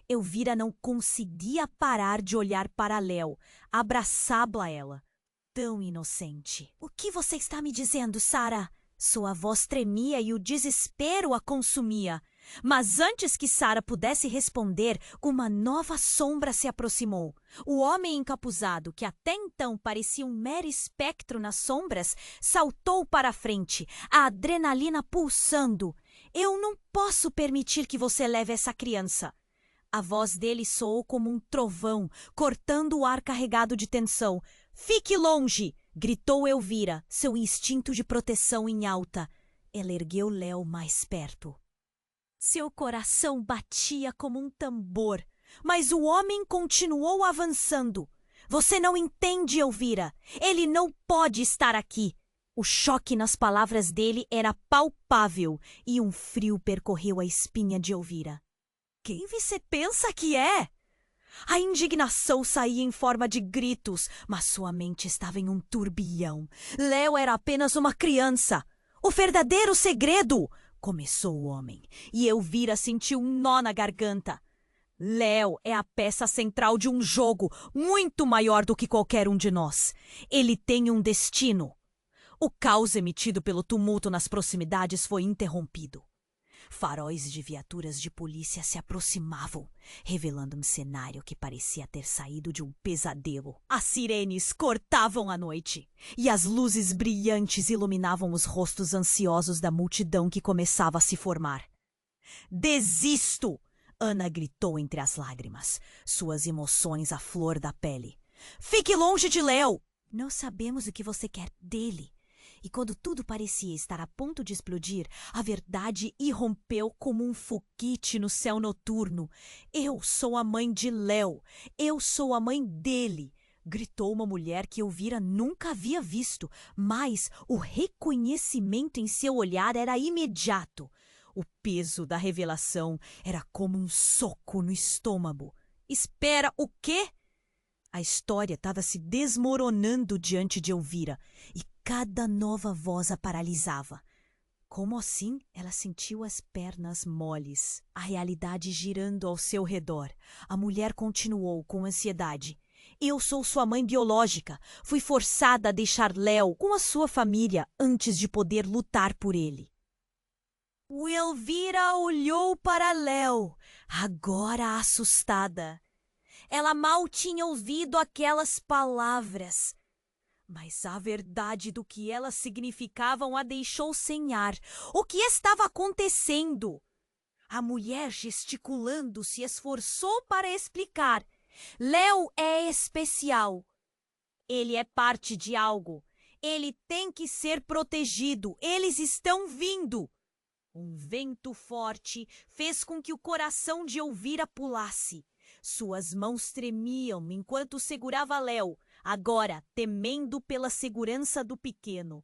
Elvira não conseguia parar de olhar para Léo, abraçá-la a ela. Tão inocente. "O que você está me dizendo, Sara?" Sua voz tremia e o desespero a consumia. Mas antes que Sara pudesse responder, uma nova sombra se aproximou. O homem encapuzado, que até então parecia um mero espectro nas sombras, saltou para a frente, a adrenalina pulsando. "Eu não posso permitir que você leve essa criança." A voz dele soou como um trovão, cortando o ar carregado de tensão. "Fique longe!" gritou Elvira, seu instinto de proteção em alta. Ela ergueu Léo mais perto. Seu coração batia como um tambor, mas o homem continuou avançando. "Você não entende, Elvira. Ele não pode estar aqui." O choque nas palavras dele era palpável e um frio percorreu a espinha de Elvira. "Quem você pensa que é?" A indignação saía em forma de gritos, mas sua mente estava em um turbilhão. Léo era apenas uma criança. "O verdadeiro segredo!" começou o homem, e Elvira sentiu um nó na garganta. "Léo é a peça central de um jogo muito maior do que qualquer um de nós. Ele tem um destino." O caos emitido pelo tumulto nas proximidades foi interrompido. Faróis de viaturas de polícia se aproximavam, revelando um cenário que parecia ter saído de um pesadelo. As sirenes cortavam a noite, e as luzes brilhantes iluminavam os rostos ansiosos da multidão que começava a se formar. "Desisto!" Ana gritou entre as lágrimas, suas emoções à flor da pele. "Fique longe de Léo!" "Não sabemos o que você quer dele." E quando tudo parecia estar a ponto de explodir, a verdade irrompeu como um foguete no céu noturno. "Eu sou a mãe de Léo. Eu sou a mãe dele!" Gritou uma mulher que Elvira nunca havia visto, mas o reconhecimento em seu olhar era imediato. O peso da revelação era como um soco no estômago. "Espera, o quê?" A história estava se desmoronando diante de Elvira, e cada nova voz a paralisava. Como assim? Ela sentiu as pernas moles, a realidade girando ao seu redor. A mulher continuou com ansiedade. "Eu sou sua mãe biológica. Fui forçada a deixar Léo com a sua família antes de poder lutar por ele." O Elvira olhou para Léo, agora assustada. Ela mal tinha ouvido aquelas palavras, mas a verdade do que elas significavam a deixou sem ar. O que estava acontecendo? A mulher, gesticulando, se esforçou para explicar. "Léo é especial. Ele é parte de algo. Ele tem que ser protegido. Eles estão vindo." Um vento forte fez com que o coração de Elvira pulasse. Suas mãos tremiam enquanto segurava Léo, agora temendo pela segurança do pequeno.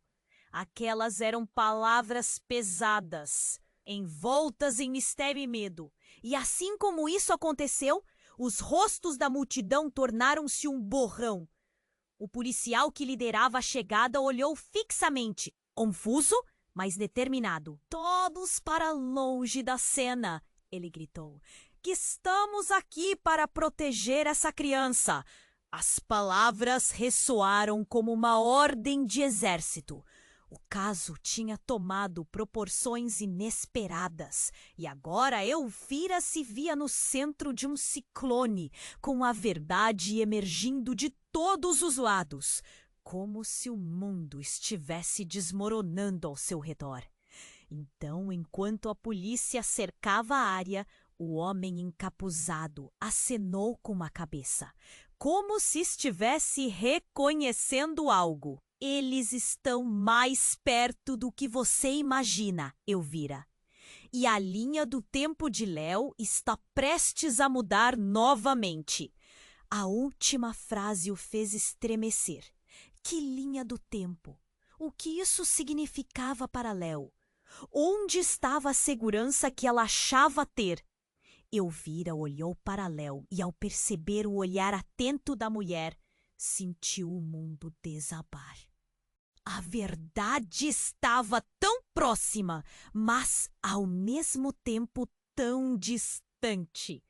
Aquelas eram palavras pesadas, envoltas em mistério e medo. E assim como isso aconteceu, os rostos da multidão tornaram-se um borrão. O policial que liderava a chegada olhou fixamente, confuso, mas determinado. "Todos para longe da cena!" ele gritou. "Que estamos aqui para proteger essa criança." As palavras ressoaram como uma ordem de exército. O caso tinha tomado proporções inesperadas, e agora Elvira se via no centro de um ciclone, com a verdade emergindo de todos os lados, como se o mundo estivesse desmoronando ao seu redor. Então, enquanto a polícia cercava a área, o homem encapuzado acenou com a cabeça, como se estivesse reconhecendo algo. "Eles estão mais perto do que você imagina, Elvira. E a linha do tempo de Léo está prestes a mudar novamente." A última frase o fez estremecer. Que linha do tempo? O que isso significava para Léo? Onde estava a segurança que ela achava ter? Elvira olhou para Léo e, ao perceber o olhar atento da mulher, sentiu o mundo desabar. A verdade estava tão próxima, mas, ao mesmo tempo, tão distante.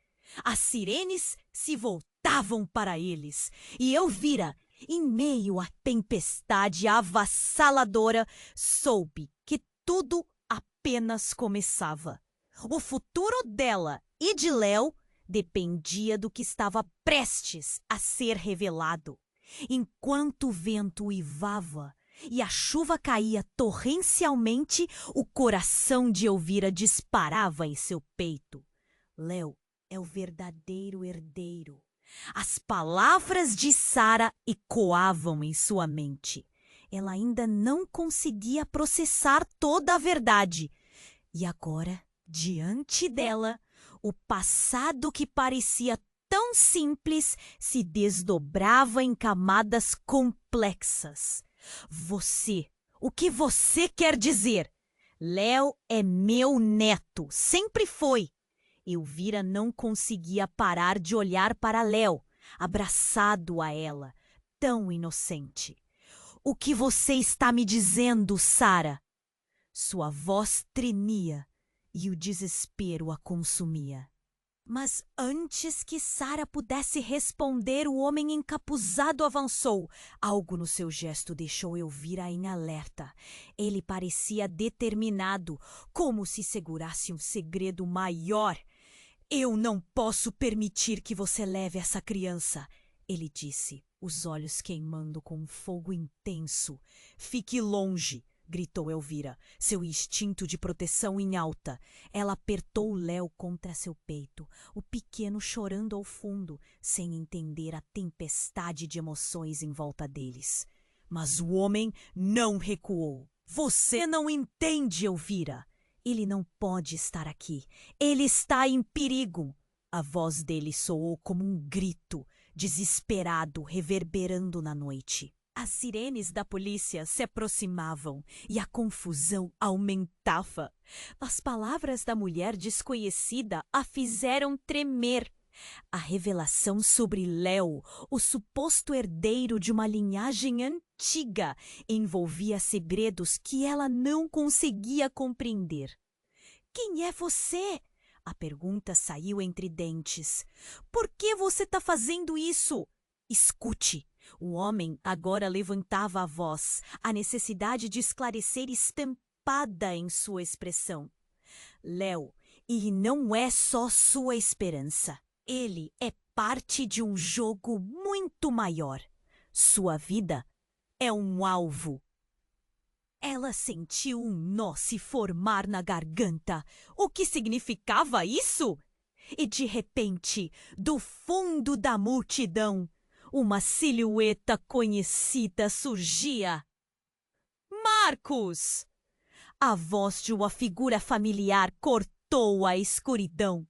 As sirenes se voltavam para eles, e Elvira, em meio à tempestade avassaladora, soube que tudo apenas começava. O futuro dela e de Léo dependia do que estava prestes a ser revelado. Enquanto o vento uivava e a chuva caía torrencialmente, o coração de Elvira disparava em seu peito. Léo é o verdadeiro herdeiro. As palavras de Sara ecoavam em sua mente. Ela ainda não conseguia processar toda a verdade. E agora, diante dela, o passado que parecia tão simples se desdobrava em camadas complexas. O que você quer dizer? Léo é meu neto, sempre foi. Elvira não conseguia parar de olhar para Léo, abraçado a ela, tão inocente. O que você está me dizendo, Sara? Sua voz tremia e o desespero a consumia. Mas antes que Sara pudesse responder, o homem encapuzado avançou. Algo no seu gesto deixou Elvira em alerta. Ele parecia determinado, como se segurasse um segredo maior. Eu não posso permitir que você leve essa criança, ele disse, os olhos queimando com um fogo intenso. Fique longe, gritou Elvira, seu instinto de proteção em alta. Ela apertou Léo contra seu peito, o pequeno chorando ao fundo, sem entender a tempestade de emoções em volta deles. Mas o homem não recuou. Você não entende, Elvira. Ele não pode estar aqui. Ele está em perigo. A voz dele soou como um grito, desesperado, reverberando na noite. As sirenes da polícia se aproximavam e a confusão aumentava. As palavras da mulher desconhecida a fizeram tremer. A revelação sobre Léo, o suposto herdeiro de uma linhagem antiga, envolvia segredos que ela não conseguia compreender. Quem é você? A pergunta saiu entre dentes. Por que você está fazendo isso? Escute. O homem agora levantava a voz, a necessidade de esclarecer estampada em sua expressão. Léo, e não é só sua esperança. Ele é parte de um jogo muito maior. Sua vida é um alvo. Ela sentiu um nó se formar na garganta. O que significava isso? E de repente, do fundo da multidão, uma silhueta conhecida surgia. Marcos! A voz de uma figura familiar cortou a escuridão.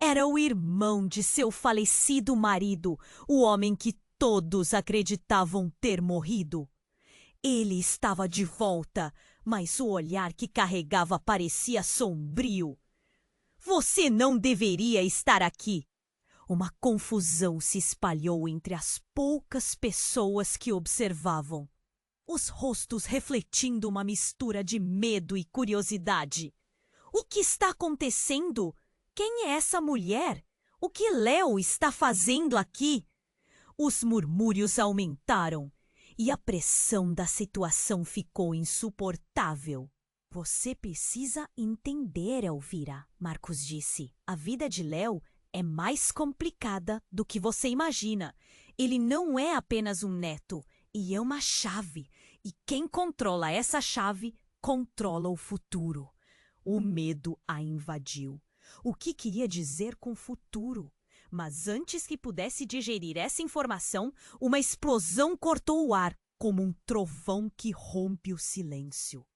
Era o irmão de seu falecido marido, o homem que todos acreditavam ter morrido. Ele estava de volta, mas o olhar que carregava parecia sombrio. Você não deveria estar aqui. Uma confusão se espalhou entre as poucas pessoas que observavam. Os rostos refletindo uma mistura de medo e curiosidade. O que está acontecendo? Quem é essa mulher? O que Léo está fazendo aqui? Os murmúrios aumentaram e a pressão da situação ficou insuportável. Você precisa entender, Elvira, Marcos disse. A vida de Léo é mais complicada do que você imagina. Ele não é apenas um neto, e é uma chave. E quem controla essa chave, controla o futuro. O medo a invadiu. O que queria dizer com futuro? Mas antes que pudesse digerir essa informação, uma explosão cortou o ar, como um trovão que rompe o silêncio.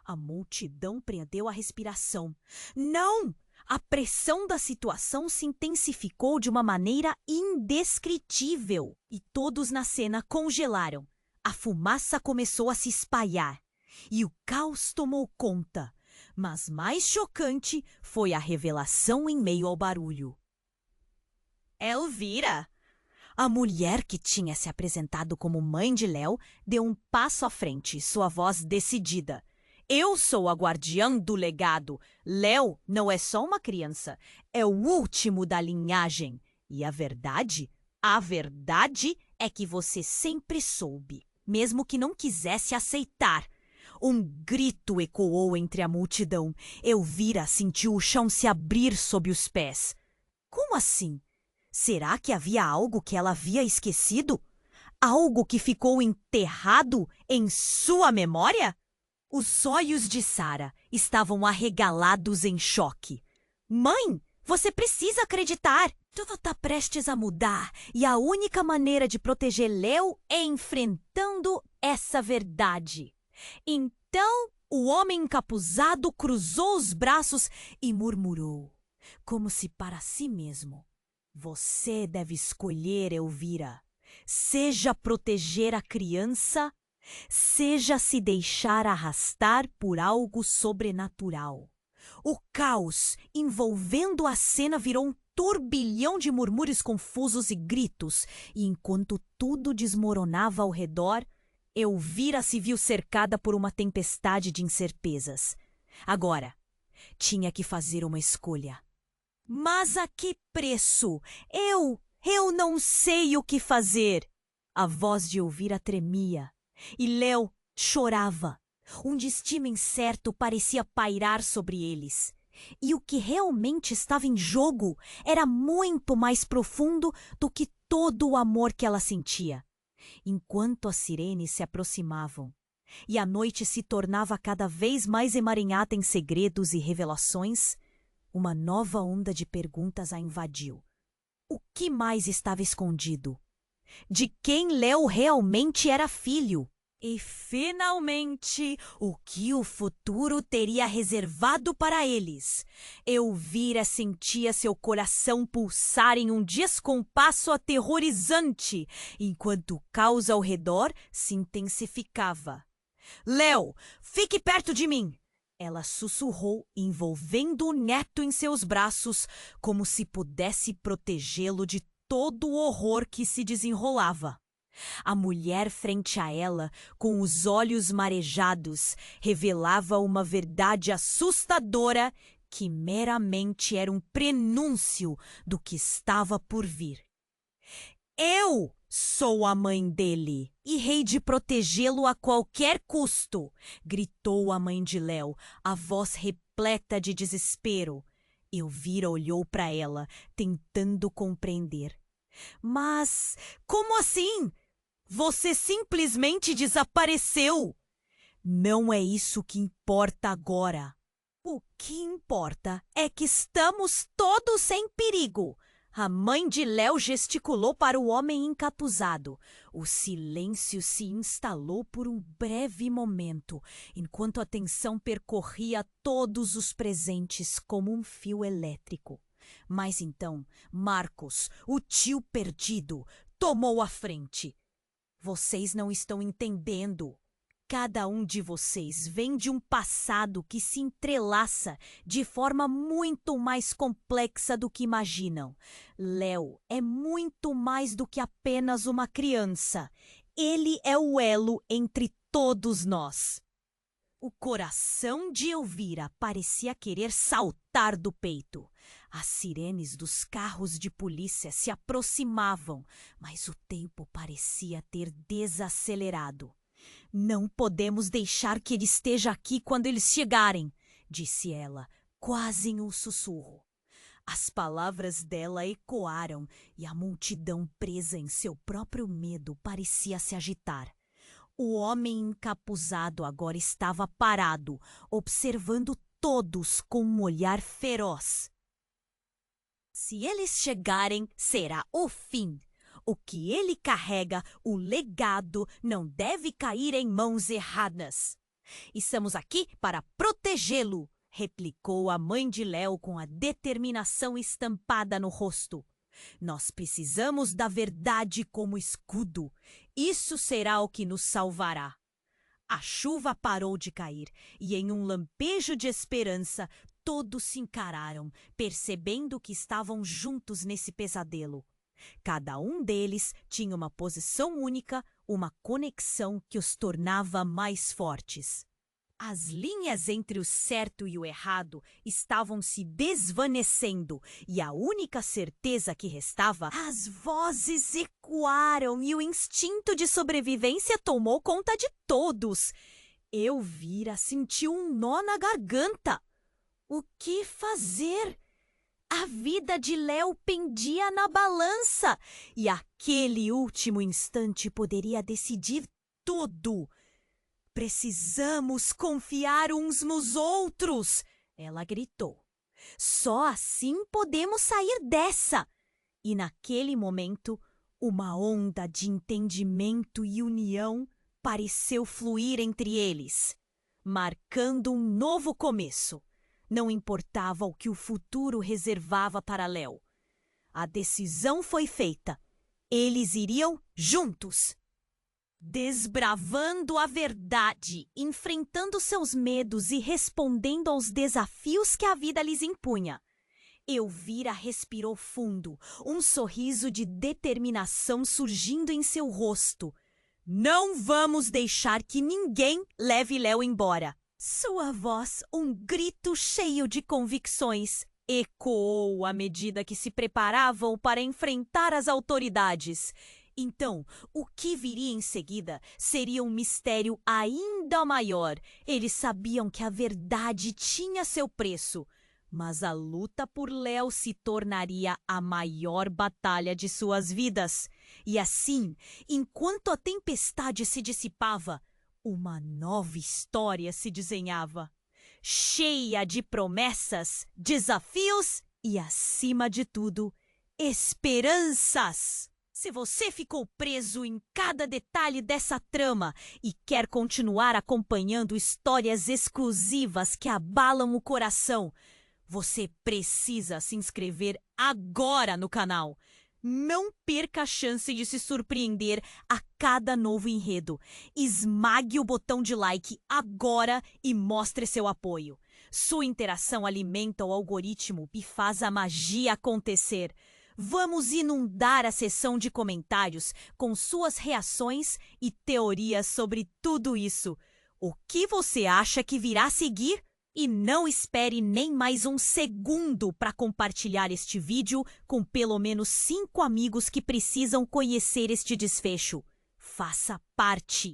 A multidão prendeu a respiração. Não! A pressão da situação se intensificou de uma maneira indescritível. E todos na cena congelaram. A fumaça começou a se espalhar. E o caos tomou conta. Mas mais chocante foi a revelação em meio ao barulho. Elvira! A mulher que tinha se apresentado como mãe de Léo deu um passo à frente, sua voz decidida. Eu sou a guardiã do legado. Léo não é só uma criança, é o último da linhagem. E a verdade é que você sempre soube, mesmo que não quisesse aceitar. Um grito ecoou entre a multidão. Elvira sentiu o chão se abrir sob os pés. Como assim? Será que havia algo que ela havia esquecido? Algo que ficou enterrado em sua memória? Os olhos de Sara estavam arregalados em choque. Mãe, você precisa acreditar! Tudo está prestes a mudar e a única maneira de proteger Léo é enfrentando essa verdade. Então, o homem encapuzado cruzou os braços e murmurou, como se para si mesmo. Você deve escolher, Elvira. Seja proteger a criança, seja se deixar arrastar por algo sobrenatural. O caos envolvendo a cena virou um turbilhão de murmúrios confusos e gritos, e enquanto tudo desmoronava ao redor, Elvira se viu cercada por uma tempestade de incertezas. Agora, tinha que fazer uma escolha. Mas a que preço? Eu não sei o que fazer. A voz de Elvira tremia e Léo chorava. Um destino incerto parecia pairar sobre eles. E o que realmente estava em jogo era muito mais profundo do que todo o amor que ela sentia. Enquanto as sirenes se aproximavam e a noite se tornava cada vez mais emaranhada em segredos e revelações, uma nova onda de perguntas a invadiu. O que mais estava escondido? De quem Léo realmente era filho? E, finalmente, o que o futuro teria reservado para eles? Elvira sentia seu coração pulsar em um descompasso aterrorizante, enquanto o caos ao redor se intensificava. Léo, fique perto de mim! Ela sussurrou, envolvendo o neto em seus braços, como se pudesse protegê-lo de todo o horror que se desenrolava. A mulher frente a ela, com os olhos marejados, revelava uma verdade assustadora que meramente era um prenúncio do que estava por vir. Eu sou a mãe dele e hei de protegê-lo a qualquer custo, gritou a mãe de Léo, a voz repleta de desespero. Elvira olhou para ela, tentando compreender. Mas como assim? Você simplesmente desapareceu. Não é isso que importa agora. O que importa é que estamos todos em perigo. A mãe de Léo gesticulou para o homem encapuzado. O silêncio se instalou por um breve momento, enquanto a tensão percorria todos os presentes como um fio elétrico. Mas então, Marcos, o tio perdido, tomou a frente. Vocês não estão entendendo. Cada um de vocês vem de um passado que se entrelaça de forma muito mais complexa do que imaginam. Léo é muito mais do que apenas uma criança. Ele é o elo entre todos nós. O coração de Elvira parecia querer saltar do peito. As sirenes dos carros de polícia se aproximavam, mas o tempo parecia ter desacelerado. Não podemos deixar que ele esteja aqui quando eles chegarem, disse ela, quase em um sussurro. As palavras dela ecoaram e a multidão presa em seu próprio medo parecia se agitar. O homem encapuzado agora estava parado, observando todos com um olhar feroz. Se eles chegarem, será o fim. O que ele carrega, o legado, não deve cair em mãos erradas. Estamos aqui para protegê-lo, replicou a mãe de Léo com a determinação estampada no rosto. Nós precisamos da verdade como escudo. Isso será o que nos salvará. A chuva parou de cair e, em um lampejo de esperança, todos se encararam, percebendo que estavam juntos nesse pesadelo. Cada um deles tinha uma posição única, uma conexão que os tornava mais fortes. As linhas entre o certo e o errado estavam se desvanecendo e a única certeza que restava... As vozes ecoaram e o instinto de sobrevivência tomou conta de todos. Elvira sentiu um nó na garganta. O que fazer? A vida de Léo pendia na balança e aquele último instante poderia decidir tudo. Precisamos confiar uns nos outros, ela gritou. Só assim podemos sair dessa. E naquele momento, uma onda de entendimento e união pareceu fluir entre eles, marcando um novo começo. Não importava o que o futuro reservava para Léo. A decisão foi feita. Eles iriam juntos. Desbravando a verdade, enfrentando seus medos e respondendo aos desafios que a vida lhes impunha. Elvira respirou fundo, um sorriso de determinação surgindo em seu rosto. Não vamos deixar que ninguém leve Léo embora. Sua voz, um grito cheio de convicções. ecoou à medida que se preparavam para enfrentar as autoridades. Então, o que viria em seguida seria um mistério ainda maior. Eles sabiam que a verdade tinha seu preço, mas a luta por Léo se tornaria a maior batalha de suas vidas. E assim, enquanto a tempestade se dissipava, uma nova história se desenhava, cheia de promessas, desafios e, acima de tudo, esperanças. Se você ficou preso em cada detalhe dessa trama e quer continuar acompanhando histórias exclusivas que abalam o coração, você precisa se inscrever agora no canal. Não perca a chance de se surpreender a cada novo enredo. Esmague o botão de like agora e mostre seu apoio. Sua interação alimenta o algoritmo e faz a magia acontecer. Vamos inundar a seção de comentários com suas reações e teorias sobre tudo isso. O que você acha que virá a seguir? E não espere nem mais um segundo para compartilhar este vídeo com pelo menos 5 amigos que precisam conhecer este desfecho. Faça parte!